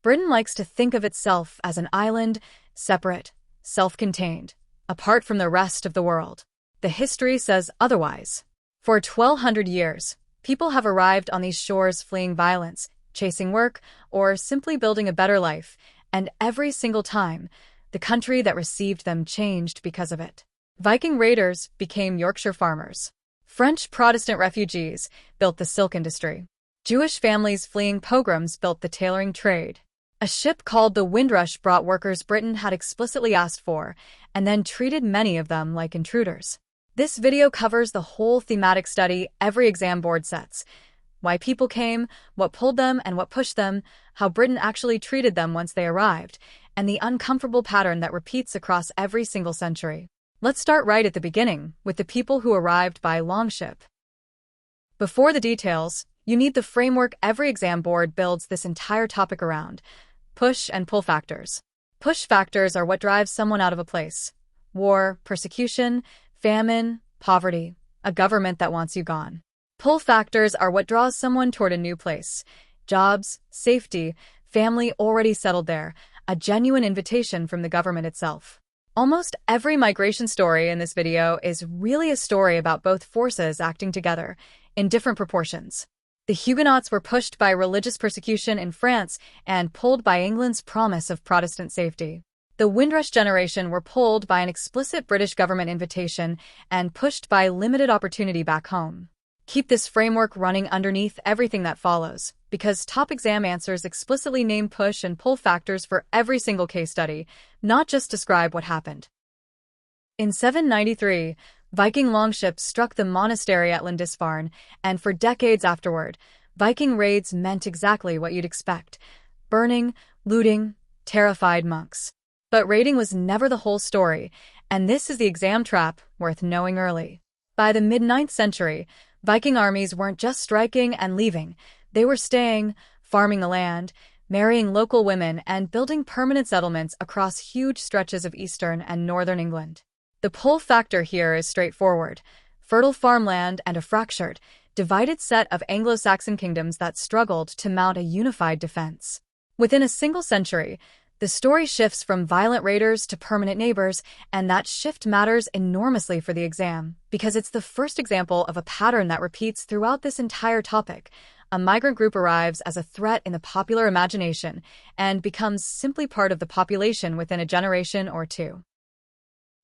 Britain likes to think of itself as an island, separate, self-contained, apart from the rest of the world. The history says otherwise. For 1,200 years, people have arrived on these shores fleeing violence, chasing work, or simply building a better life, and every single time, the country that received them changed because of it. Viking raiders became Yorkshire farmers. French Protestant refugees built the silk industry. Jewish families fleeing pogroms built the tailoring trade. A ship called the Windrush brought workers Britain had explicitly asked for, and then treated many of them like intruders. This video covers the whole thematic study every exam board sets: why people came, what pulled them and what pushed them, how Britain actually treated them once they arrived, and the uncomfortable pattern that repeats across every single century. Let's start right at the beginning, with the people who arrived by longship. Before the details, you need the framework every exam board builds this entire topic around: push and pull factors. Push factors are what drives someone out of a place: war, persecution, famine, poverty, a government that wants you gone. Pull factors are what draws someone toward a new place: jobs, safety, family already settled there, a genuine invitation from the government itself. Almost every migration story in this video is really a story about both forces acting together, in different proportions. The Huguenots were pushed by religious persecution in France and pulled by England's promise of Protestant safety. The Windrush generation were pulled by an explicit British government invitation and pushed by limited opportunity back home. Keep this framework running underneath everything that follows, because top exam answers explicitly name push and pull factors for every single case study, not just describe what happened. In 793, Viking longships struck the monastery at Lindisfarne, and for decades afterward, Viking raids meant exactly what you'd expect: burning, looting, terrified monks. But raiding was never the whole story, and this is the exam trap worth knowing early. By the mid-9th century, Viking armies weren't just striking and leaving, they were staying, farming the land, marrying local women, and building permanent settlements across huge stretches of eastern and northern England. The pull factor here is straightforward: fertile farmland and a fractured, divided set of Anglo-Saxon kingdoms that struggled to mount a unified defense. Within a single century, the story shifts from violent raiders to permanent neighbors, and that shift matters enormously for the exam, because it's the first example of a pattern that repeats throughout this entire topic. A migrant group arrives as a threat in the popular imagination and becomes simply part of the population within a generation or two.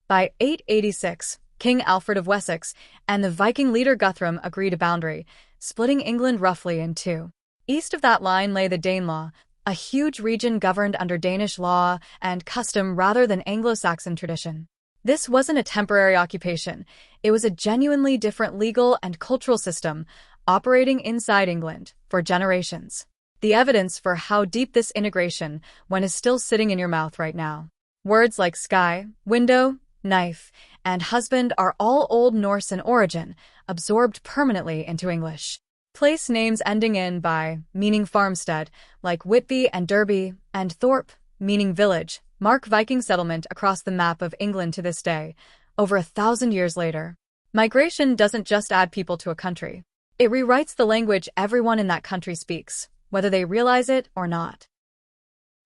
By 886, King Alfred of Wessex and the Viking leader Guthrum agreed a boundary, splitting England roughly in two. East of that line lay the Danelaw, a huge region governed under Danish law and custom rather than Anglo-Saxon tradition. This wasn't a temporary occupation, it was a genuinely different legal and cultural system operating inside England for generations. The evidence for how deep this integration went is still sitting in your mouth right now. Words like sky, window, knife, and husband are all Old Norse in origin, absorbed permanently into English. Place names ending in by, meaning farmstead, like Whitby and Derby, and Thorpe, meaning village, mark Viking settlement across the map of England to this day, over 1,000 years later. Migration doesn't just add people to a country. It rewrites the language everyone in that country speaks, whether they realize it or not.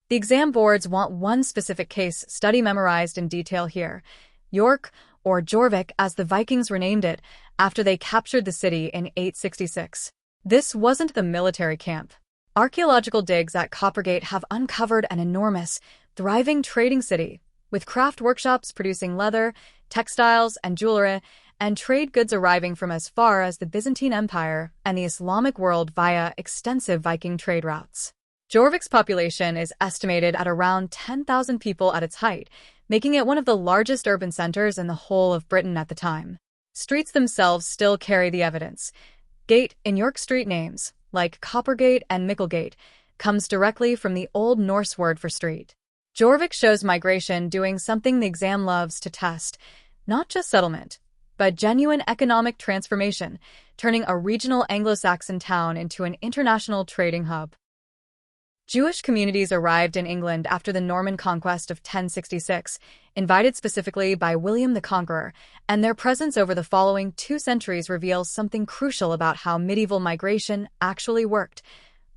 The exam boards want one specific case study memorized in detail here: York, or Jorvik as the Vikings renamed it after they captured the city in 866. This wasn't the military camp. Archaeological digs at Coppergate have uncovered an enormous, thriving trading city, with craft workshops producing leather, textiles, and jewelry, and trade goods arriving from as far as the Byzantine Empire and the Islamic world via extensive Viking trade routes. Jorvik's population is estimated at around 10,000 people at its height, making it one of the largest urban centers in the whole of Britain at the time. Streets themselves still carry the evidence. Gate in York street names, like Coppergate and Micklegate, comes directly from the Old Norse word for street. Jorvik shows migration doing something the exam loves to test: not just settlement, but genuine economic transformation, turning a regional Anglo-Saxon town into an international trading hub. Jewish communities arrived in England after the Norman conquest of 1066, invited specifically by William the Conqueror, and their presence over the following 2 centuries reveals something crucial about how medieval migration actually worked.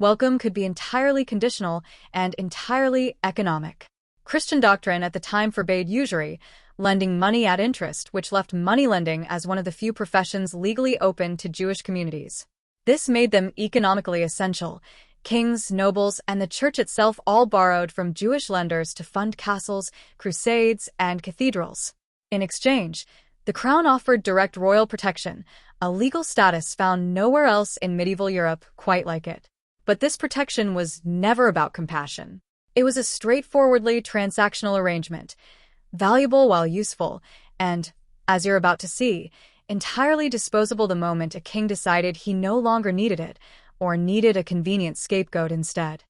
welcome could be entirely conditional and entirely economic. Christian doctrine at the time forbade usury, lending money at interest, which left moneylending as one of the few professions legally open to Jewish communities. This made them economically essential. Kings, nobles, and the church itself all borrowed from Jewish lenders to fund castles, crusades, and cathedrals. In exchange, the crown offered direct royal protection, a legal status found nowhere else in medieval Europe quite like it. But this protection was never about compassion. It was a straightforwardly transactional arrangement, valuable while useful, and, as you're about to see, entirely disposable the moment a king decided he no longer needed it, or needed a convenient scapegoat instead.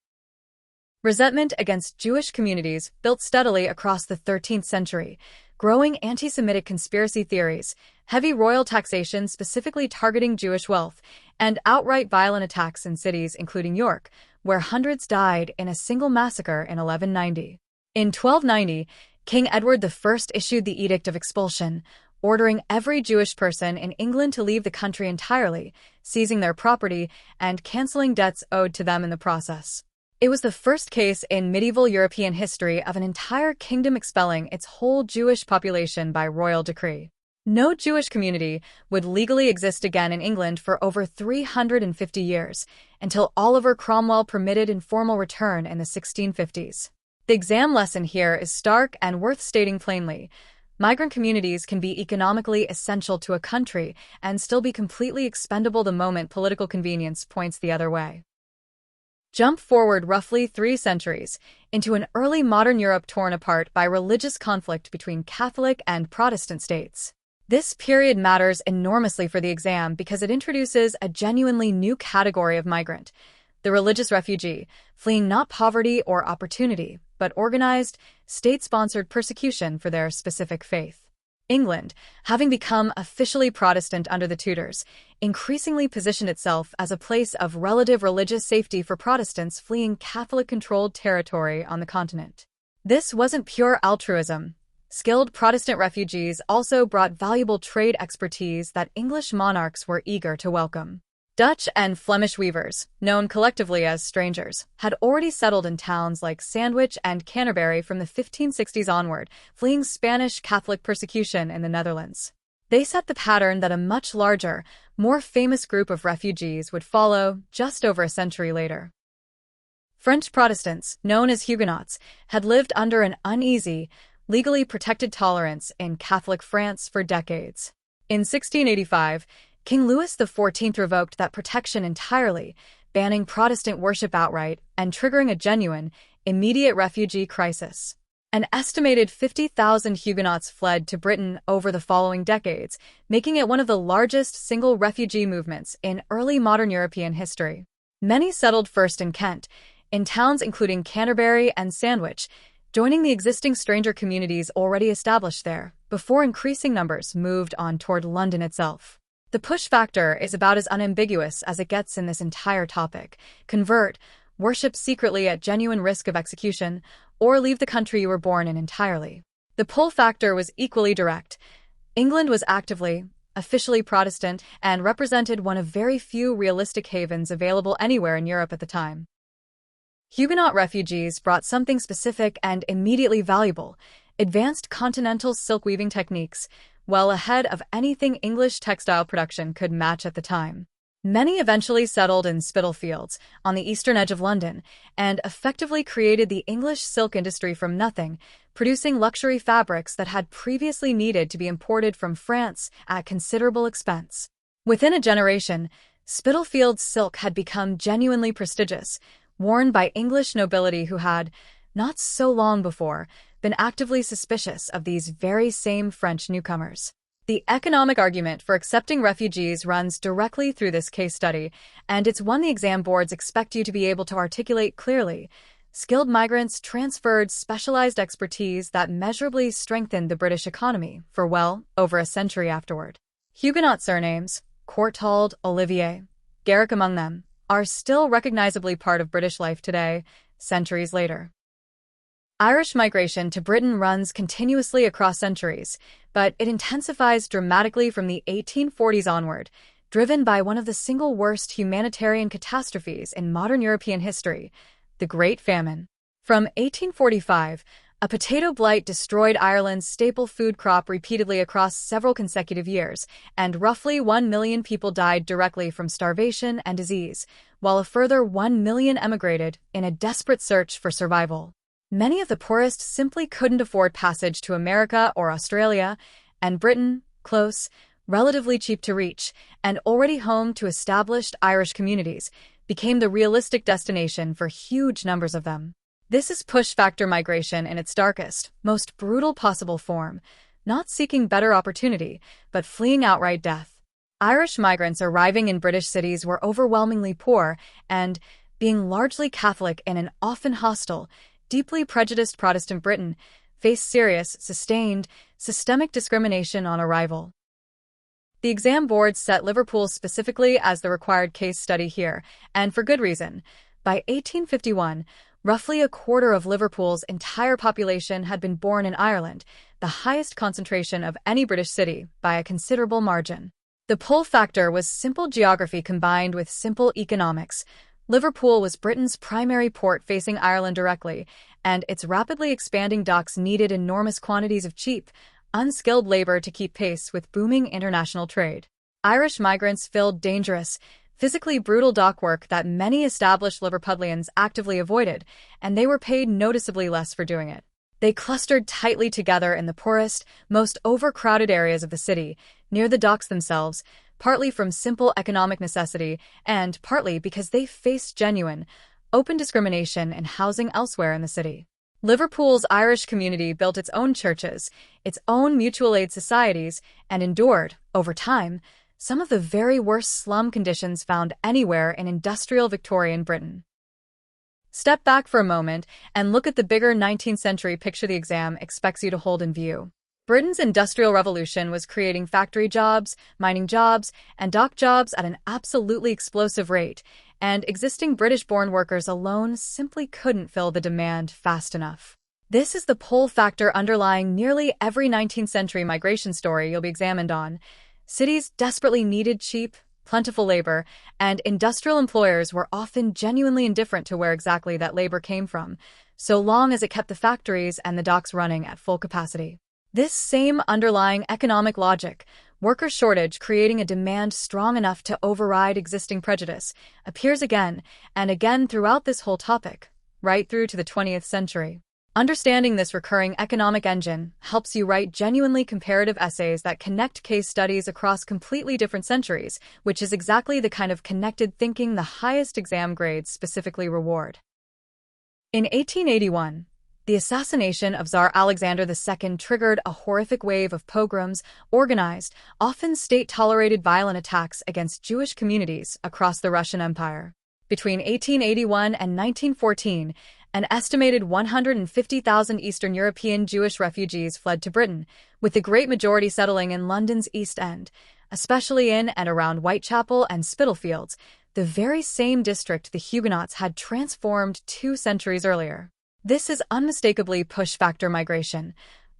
Resentment against Jewish communities built steadily across the 13th century. Growing anti-Semitic conspiracy theories, heavy royal taxation specifically targeting Jewish wealth, and outright violent attacks in cities including York, where hundreds died in a single massacre in 1190. In 1290, King Edward I issued the Edict of Expulsion, ordering every Jewish person in England to leave the country entirely, seizing their property and cancelling debts owed to them in the process. It was the first case in medieval European history of an entire kingdom expelling its whole Jewish population by royal decree. No Jewish community would legally exist again in England for over 350 years, until Oliver Cromwell permitted informal return in the 1650s. The exam lesson here is stark and worth stating plainly. Migrant communities can be economically essential to a country and still be completely expendable the moment political convenience points the other way. Jump forward roughly 3 centuries, into an early modern Europe torn apart by religious conflict between Catholic and Protestant states. This period matters enormously for the exam because it introduces a genuinely new category of migrant, the religious refugee, fleeing not poverty or opportunity, but organized, state-sponsored persecution for their specific faith. England, having become officially Protestant under the Tudors, increasingly positioned itself as a place of relative religious safety for Protestants fleeing Catholic-controlled territory on the continent. This wasn't pure altruism. Skilled Protestant refugees also brought valuable trade expertise that English monarchs were eager to welcome. Dutch and Flemish weavers, known collectively as strangers, had already settled in towns like Sandwich and Canterbury from the 1560s onward, fleeing Spanish Catholic persecution in the Netherlands. They set the pattern that a much larger, more famous group of refugees would follow just over a century later. French Protestants, known as Huguenots, had lived under an uneasy, legally protected tolerance in Catholic France for decades. In 1685, King Louis XIV revoked that protection entirely, banning Protestant worship outright and triggering a genuine, immediate refugee crisis. An estimated 50,000 Huguenots fled to Britain over the following decades, making it one of the largest single refugee movements in early modern European history. Many settled first in Kent, in towns including Canterbury and Sandwich, joining the existing stranger communities already established there, before increasing numbers moved on toward London itself. The push factor is about as unambiguous as it gets in this entire topic. Convert, worship secretly at genuine risk of execution, or leave the country you were born in entirely. The pull factor was equally direct. England was actively, officially Protestant, and represented one of very few realistic havens available anywhere in Europe at the time. Huguenot refugees brought something specific and immediately valuable: advanced continental silk weaving techniques, well ahead of anything English textile production could match at the time. Many eventually settled in Spitalfields, on the eastern edge of London, and effectively created the English silk industry from nothing, producing luxury fabrics that had previously needed to be imported from France at considerable expense. Within a generation, Spitalfields silk had become genuinely prestigious, worn by English nobility who had, not so long before, been actively suspicious of these very same French newcomers. The economic argument for accepting refugees runs directly through this case study, and it's one the exam boards expect you to be able to articulate clearly. Skilled migrants transferred specialized expertise that measurably strengthened the British economy for well over a century afterward. Huguenot surnames, Courtauld, Olivier, Garrick among them, are still recognizably part of British life today, centuries later. Irish migration to Britain runs continuously across centuries, but it intensifies dramatically from the 1840s onward. driven by one of the single worst humanitarian catastrophes in modern European history, the Great Famine. From 1845, a potato blight destroyed Ireland's staple food crop repeatedly across several consecutive years, and roughly 1 million people died directly from starvation and disease, while a further 1 million emigrated in a desperate search for survival. Many of the poorest simply couldn't afford passage to America or Australia, and Britain, close, relatively cheap to reach, and already home to established Irish communities, became the realistic destination for huge numbers of them. This is push-factor migration in its darkest, most brutal possible form, not seeking better opportunity, but fleeing outright death. Irish migrants arriving in British cities were overwhelmingly poor and, being largely Catholic in an often hostile, deeply prejudiced Protestant Britain, faced serious, sustained, systemic discrimination on arrival. The exam board set Liverpool specifically as the required case study here, and for good reason. By 1851, roughly a quarter of Liverpool's entire population had been born in Ireland, the highest concentration of any British city, by a considerable margin. The pull factor was simple geography combined with simple economics. Liverpool was Britain's primary port facing Ireland directly, and its rapidly expanding docks needed enormous quantities of cheap, unskilled labor to keep pace with booming international trade. Irish migrants filled dangerous, physically brutal dock work that many established Liverpudlians actively avoided, and they were paid noticeably less for doing it. They clustered tightly together in the poorest, most overcrowded areas of the city, near the docks themselves, partly from simple economic necessity and partly because they faced genuine, open discrimination in housing elsewhere in the city. Liverpool's Irish community built its own churches, its own mutual aid societies, and endured, over time, some of the very worst slum conditions found anywhere in industrial Victorian Britain. Step back for a moment and look at the bigger 19th century picture the exam expects you to hold in view. Britain's Industrial Revolution was creating factory jobs, mining jobs, and dock jobs at an absolutely explosive rate, and existing British-born workers alone simply couldn't fill the demand fast enough. This is the pull factor underlying nearly every 19th century migration story you'll be examined on. Cities desperately needed cheap, plentiful labor, and industrial employers were often genuinely indifferent to where exactly that labor came from, so long as it kept the factories and the docks running at full capacity. This same underlying economic logic, worker shortage creating a demand strong enough to override existing prejudice, appears again and again throughout this whole topic, right through to the 20th century. Understanding this recurring economic engine helps you write genuinely comparative essays that connect case studies across completely different centuries, which is exactly the kind of connected thinking the highest exam grades specifically reward. In 1881, the assassination of Tsar Alexander II triggered a horrific wave of pogroms, organized, often state-tolerated violent attacks against Jewish communities across the Russian Empire. Between 1881 and 1914, an estimated 150,000 Eastern European Jewish refugees fled to Britain, with the great majority settling in London's East End, especially in and around Whitechapel and Spitalfields, the very same district the Huguenots had transformed 2 centuries earlier. This is unmistakably push-factor migration,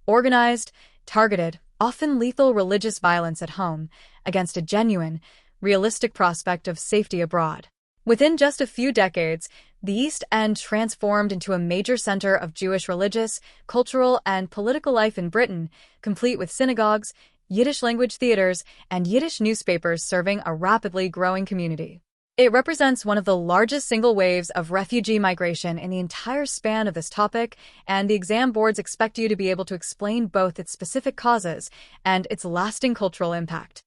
organized, targeted, often lethal religious violence at home, against a genuine, realistic prospect of safety abroad. Within just a few decades, the East End transformed into a major center of Jewish religious, cultural, and political life in Britain, complete with synagogues, Yiddish-language theaters, and Yiddish newspapers serving a rapidly growing community. It represents one of the largest single waves of refugee migration in the entire span of this topic, and the exam boards expect you to be able to explain both its specific causes and its lasting cultural impact.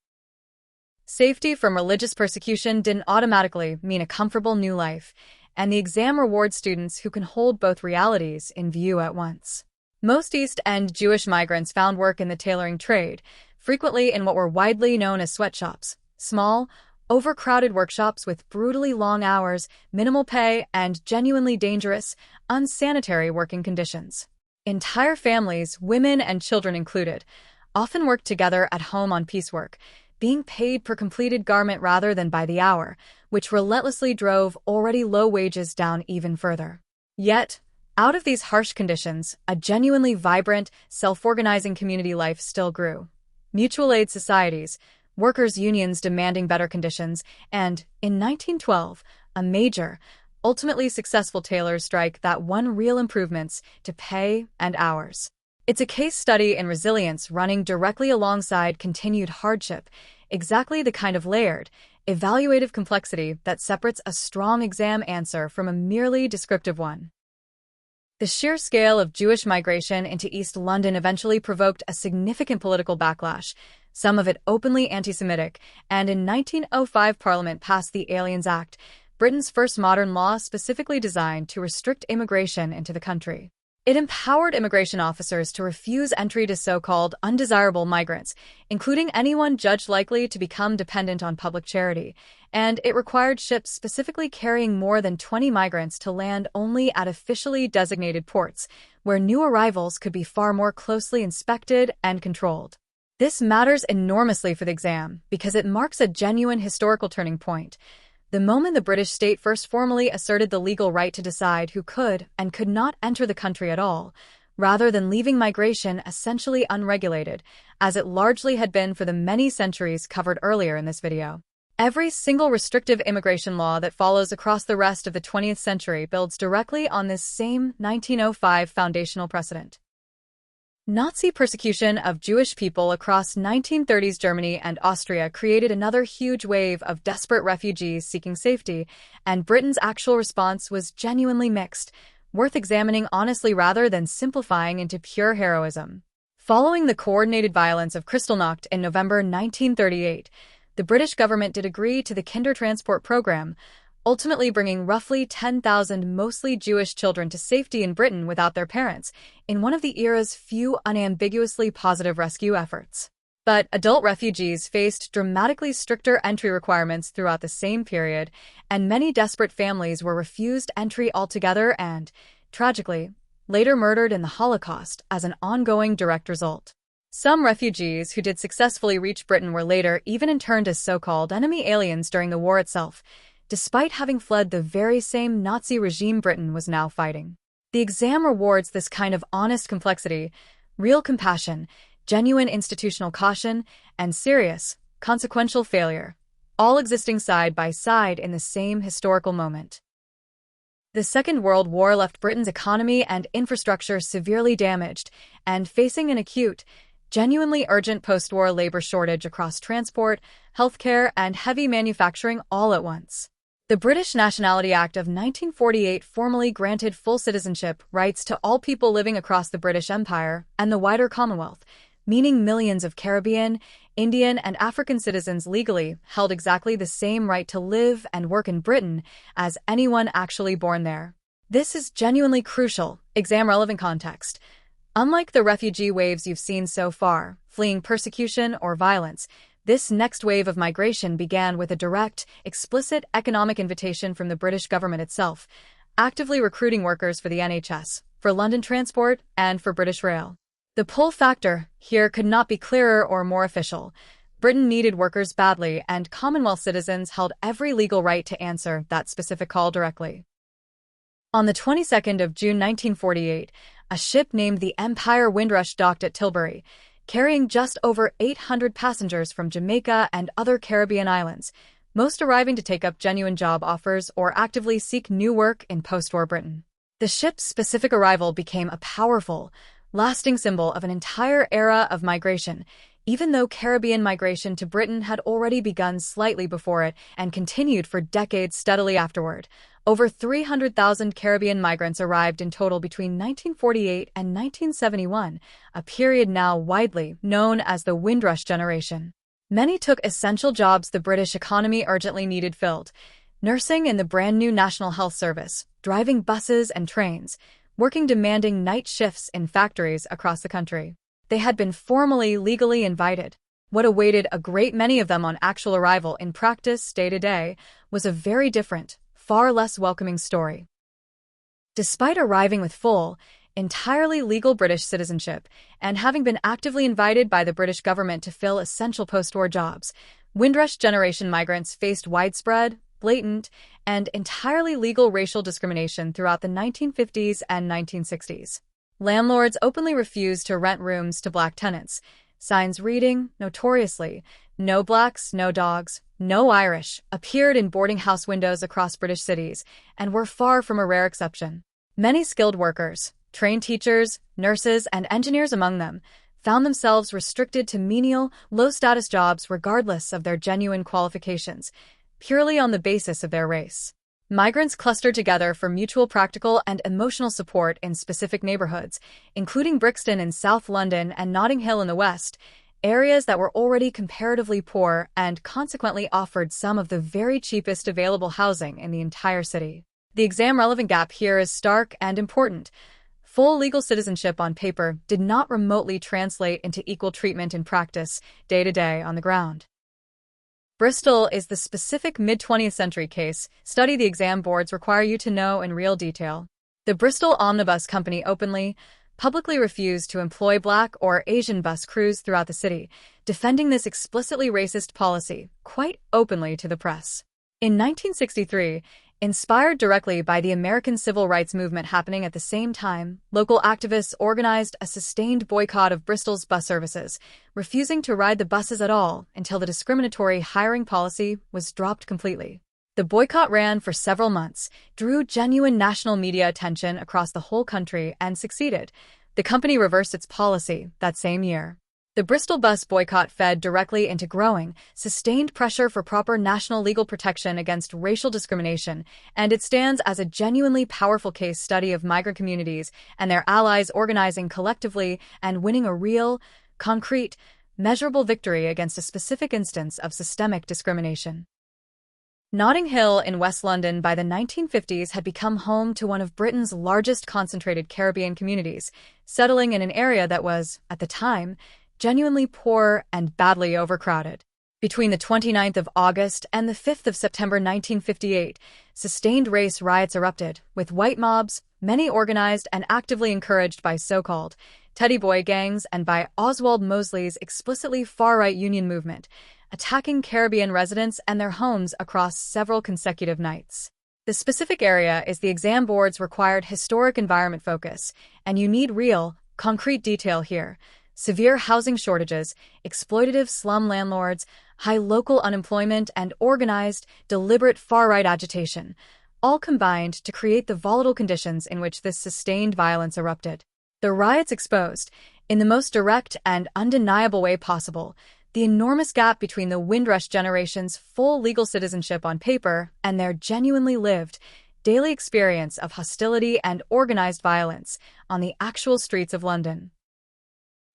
Safety from religious persecution didn't automatically mean a comfortable new life, and the exam rewards students who can hold both realities in view at once. Most East End Jewish migrants found work in the tailoring trade, frequently in what were widely known as sweatshops, small, overcrowded workshops with brutally long hours, minimal pay, and genuinely dangerous, unsanitary working conditions. Entire families, women and children included, often worked together at home on piecework, being paid per completed garment rather than by the hour, which relentlessly drove already low wages down even further. Yet, out of these harsh conditions, a genuinely vibrant, self-organizing community life still grew. Mutual aid societies, workers' unions demanding better conditions, and, in 1912, a major, ultimately successful tailors' strike that won real improvements to pay and hours. It's a case study in resilience running directly alongside continued hardship, exactly the kind of layered, evaluative complexity that separates a strong exam answer from a merely descriptive one. The sheer scale of Jewish migration into East London eventually provoked a significant political backlash, some of it openly anti-Semitic, and in 1905 Parliament passed the Aliens Act, Britain's first modern law specifically designed to restrict immigration into the country. It empowered immigration officers to refuse entry to so-called undesirable migrants, including anyone judged likely to become dependent on public charity, and it required ships specifically carrying more than 20 migrants to land only at officially designated ports, where new arrivals could be far more closely inspected and controlled. This matters enormously for the exam because it marks a genuine historical turning point. The moment the British state first formally asserted the legal right to decide who could and could not enter the country at all, rather than leaving migration essentially unregulated, as it largely had been for the many centuries covered earlier in this video. Every single restrictive immigration law that follows across the rest of the 20th century builds directly on this same 1905 foundational precedent. Nazi persecution of Jewish people across 1930s Germany and Austria created another huge wave of desperate refugees seeking safety, and Britain's actual response was genuinely mixed, worth examining honestly rather than simplifying into pure heroism. Following the coordinated violence of Kristallnacht in November 1938, the British government did agree to the Kindertransport program, ultimately bringing roughly 10,000 mostly Jewish children to safety in Britain without their parents, in one of the era's few unambiguously positive rescue efforts. But adult refugees faced dramatically stricter entry requirements throughout the same period, and many desperate families were refused entry altogether and, tragically, later murdered in the Holocaust as an ongoing direct result. Some refugees who did successfully reach Britain were later even interned as so-called enemy aliens during the war itself, despite having fled the very same Nazi regime Britain was now fighting. The exam rewards this kind of honest complexity, real compassion, genuine institutional caution, and serious, consequential failure, all existing side by side in the same historical moment. The Second World War left Britain's economy and infrastructure severely damaged and facing an acute, genuinely urgent post-war labor shortage across transport, healthcare, and heavy manufacturing all at once. The British Nationality Act of 1948 formally granted full citizenship rights to all people living across the British Empire and the wider Commonwealth, meaning millions of Caribbean, Indian, and African citizens legally held exactly the same right to live and work in Britain as anyone actually born there. This is genuinely crucial, exam-relevant context. Unlike the refugee waves you've seen so far, fleeing persecution or violence, this next wave of migration began with a direct, explicit economic invitation from the British government itself, actively recruiting workers for the NHS, for London Transport, and for British Rail. The pull factor here could not be clearer or more official. Britain needed workers badly, and Commonwealth citizens held every legal right to answer that specific call directly. On the 22nd of June 1948, a ship named the Empire Windrush docked at Tilbury, carrying just over 800 passengers from Jamaica and other Caribbean islands, most arriving to take up genuine job offers or actively seek new work in post-war Britain. The ship's specific arrival became a powerful, lasting symbol of an entire era of migration, even though Caribbean migration to Britain had already begun slightly before it and continued for decades steadily afterward. Over 300,000 Caribbean migrants arrived in total between 1948 and 1971, a period now widely known as the Windrush generation. Many took essential jobs the British economy urgently needed filled, nursing in the brand-new National Health Service, driving buses and trains, working demanding night shifts in factories across the country. They had been formally, legally invited. What awaited a great many of them on actual arrival in practice day-to-day was a very different, far less welcoming story. Despite arriving with full, entirely legal British citizenship and having been actively invited by the British government to fill essential post-war jobs, Windrush generation migrants faced widespread, blatant, and entirely legal racial discrimination throughout the 1950s and 1960s. Landlords openly refused to rent rooms to black tenants, signs reading, notoriously, "No blacks, no dogs, no Irish" appeared in boarding house windows across British cities and were far from a rare exception. Many skilled workers, trained teachers, nurses, and engineers among them, found themselves restricted to menial, low-status jobs regardless of their genuine qualifications, purely on the basis of their race. Migrants clustered together for mutual practical and emotional support in specific neighborhoods, including Brixton in South London and Notting Hill in the West, areas that were already comparatively poor and consequently offered some of the very cheapest available housing in the entire city. The exam-relevant gap here is stark and important. Full legal citizenship on paper did not remotely translate into equal treatment in practice, day-to-day on the ground. Bristol is the specific mid-20th century case study the exam boards require you to know in real detail. The Bristol Omnibus Company publicly refused to employ Black or Asian bus crews throughout the city, defending this explicitly racist policy quite openly to the press. In 1963, inspired directly by the American civil rights movement happening at the same time, local activists organized a sustained boycott of Bristol's bus services, refusing to ride the buses at all until the discriminatory hiring policy was dropped completely. The boycott ran for several months, drew genuine national media attention across the whole country, and succeeded. The company reversed its policy that same year. The Bristol Bus Boycott fed directly into growing, sustained pressure for proper national legal protection against racial discrimination, and it stands as a genuinely powerful case study of migrant communities and their allies organizing collectively and winning a real, concrete, measurable victory against a specific instance of systemic discrimination. Notting Hill in West London by the 1950s had become home to one of Britain's largest concentrated Caribbean communities, settling in an area that was, at the time, genuinely poor and badly overcrowded. Between the 29th of August and the 5th of September 1958, sustained race riots erupted, with white mobs, many organized and actively encouraged by so-called teddy boy gangs and by Oswald Mosley's explicitly far-right union movement, attacking Caribbean residents and their homes across several consecutive nights. The specific area is the exam board's required historic environment focus, and you need real, concrete detail here. Severe housing shortages, exploitative slum landlords, high local unemployment, and organized, deliberate far-right agitation, all combined to create the volatile conditions in which this sustained violence erupted. The riots exposed, in the most direct and undeniable way possible, the enormous gap between the Windrush generation's full legal citizenship on paper and their genuinely lived, daily experience of hostility and organized violence on the actual streets of London.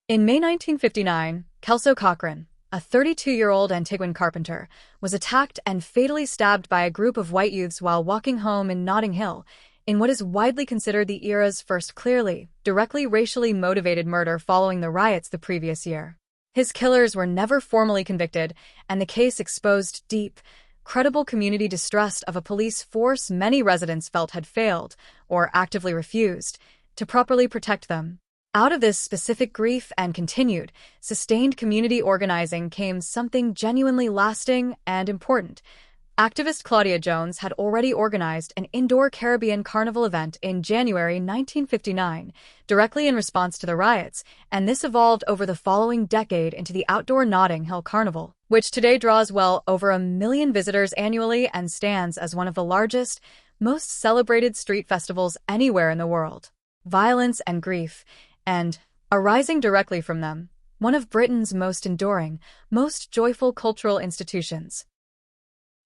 In May 1959, Kelso Cochrane, a 32-year-old Antiguan carpenter, was attacked and fatally stabbed by a group of white youths while walking home in Notting Hill, in what is widely considered the era's first clearly, directly racially motivated murder following the riots the previous year. His killers were never formally convicted, and the case exposed deep, credible community distrust of a police force many residents felt had failed, or actively refused, to properly protect them. Out of this specific grief and continued, sustained community organizing came something genuinely lasting and important. Activist Claudia Jones had already organized an indoor Caribbean Carnival event in January 1959, directly in response to the riots, and this evolved over the following decade into the outdoor Notting Hill Carnival, which today draws well over 1 million visitors annually and stands as one of the largest, most celebrated street festivals anywhere in the world. Violence and grief, and, arising directly from them, one of Britain's most enduring, most joyful cultural institutions.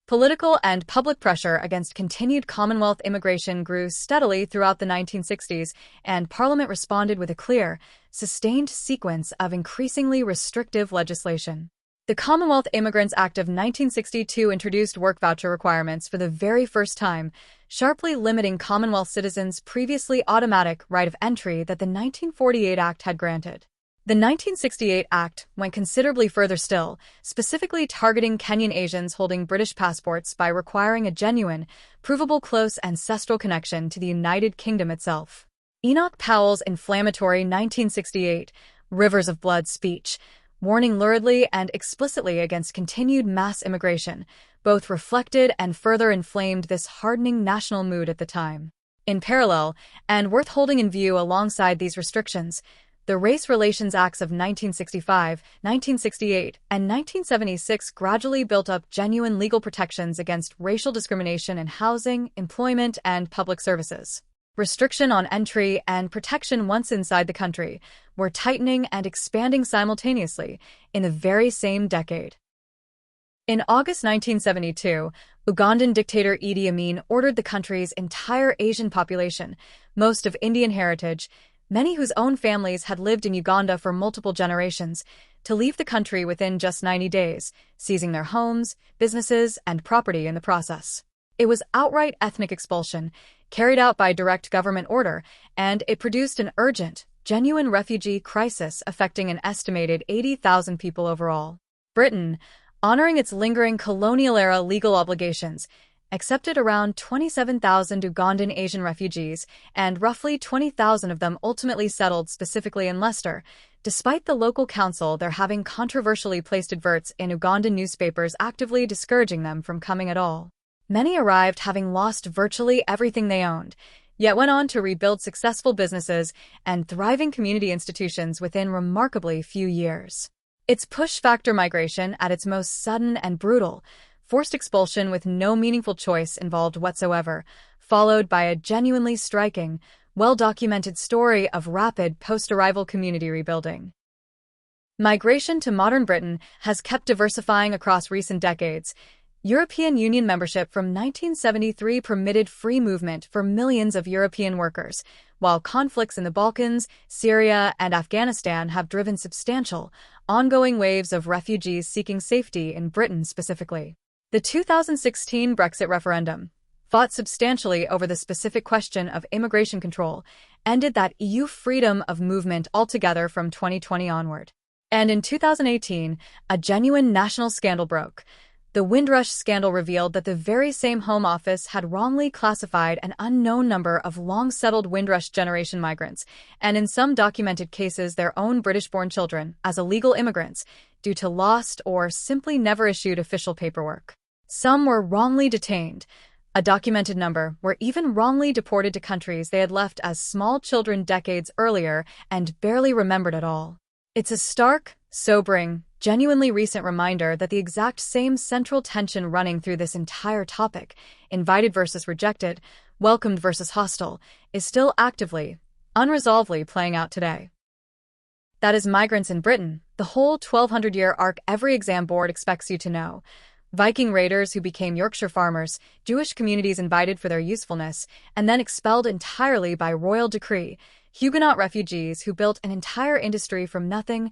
Political and public pressure against continued Commonwealth immigration grew steadily throughout the 1960s, and Parliament responded with a clear, sustained sequence of increasingly restrictive legislation. The Commonwealth Immigrants Act of 1962 introduced work voucher requirements for the very first time, sharply limiting Commonwealth citizens' previously automatic right of entry that the 1948 Act had granted. The 1968 Act went considerably further still, specifically targeting Kenyan Asians holding British passports by requiring a genuine, provable close ancestral connection to the United Kingdom itself. Enoch Powell's inflammatory 1968 Rivers of Blood speech, warning luridly and explicitly against continued mass immigration, both reflected and further inflamed this hardening national mood at the time. In parallel, and worth holding in view alongside these restrictions, The Race Relations Acts of 1965, 1968, and 1976 gradually built up genuine legal protections against racial discrimination in housing, employment, and public services. Restriction on entry and protection once inside the country were tightening and expanding simultaneously in the very same decade. In August 1972, Ugandan dictator Idi Amin ordered the country's entire Asian population, most of Indian heritage, many whose own families had lived in Uganda for multiple generations, to leave the country within just 90 days, seizing their homes, businesses, and property in the process. It was outright ethnic expulsion, carried out by direct government order, and it produced an urgent, genuine refugee crisis affecting an estimated 80,000 people overall. Britain, honoring its lingering colonial-era legal obligations, accepted around 27,000 Ugandan Asian refugees, and roughly 20,000 of them ultimately settled specifically in Leicester, despite the local council there having controversially placed adverts in Ugandan newspapers actively discouraging them from coming at all. Many arrived having lost virtually everything they owned, yet went on to rebuild successful businesses and thriving community institutions within remarkably few years. It's push-factor migration at its most sudden and brutal, forced expulsion with no meaningful choice involved whatsoever, followed by a genuinely striking, well-documented story of rapid post-arrival community rebuilding. Migration to modern Britain has kept diversifying across recent decades. European Union membership from 1973 permitted free movement for millions of European workers, while conflicts in the Balkans, Syria, and Afghanistan have driven substantial, ongoing waves of refugees seeking safety in Britain specifically. The 2016 Brexit referendum, fought substantially over the specific question of immigration control, ended that EU freedom of movement altogether from 2020 onward. And in 2018, a genuine national scandal broke. The Windrush Scandal revealed that the very same Home Office had wrongly classified an unknown number of long-settled Windrush generation migrants, and in some documented cases their own British-born children, as illegal immigrants, due to lost or simply never issued official paperwork. Some were wrongly detained. A documented number were even wrongly deported to countries they had left as small children decades earlier and barely remembered at all. It's a stark, sobering, genuinely recent reminder that the exact same central tension running through this entire topic, invited versus rejected, welcomed versus hostile, is still actively, unresolvedly playing out today. That is migrants in Britain, the whole 1200-year arc every exam board expects you to know. Viking raiders who became Yorkshire farmers, Jewish communities invited for their usefulness, and then expelled entirely by royal decree, Huguenot refugees who built an entire industry from nothing,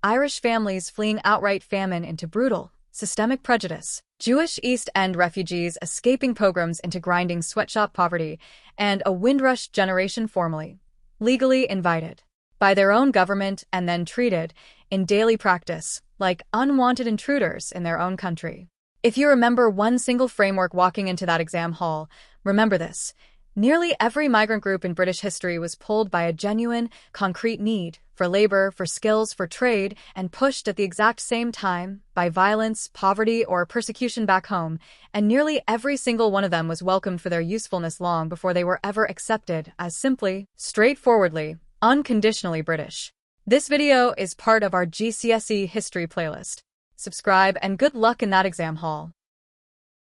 Irish families fleeing outright famine into brutal, systemic prejudice, Jewish East End refugees escaping pogroms into grinding sweatshop poverty, and a Windrush generation formally, legally invited by their own government and then treated, in daily practice, like unwanted intruders in their own country. If you remember one single framework walking into that exam hall, remember this. Nearly every migrant group in British history was pulled by a genuine, concrete need for labor, for skills, for trade, and pushed at the exact same time by violence, poverty, or persecution back home, and nearly every single one of them was welcomed for their usefulness long before they were ever accepted as simply, straightforwardly, unconditionally British. This video is part of our GCSE History playlist. Subscribe and good luck in that exam hall.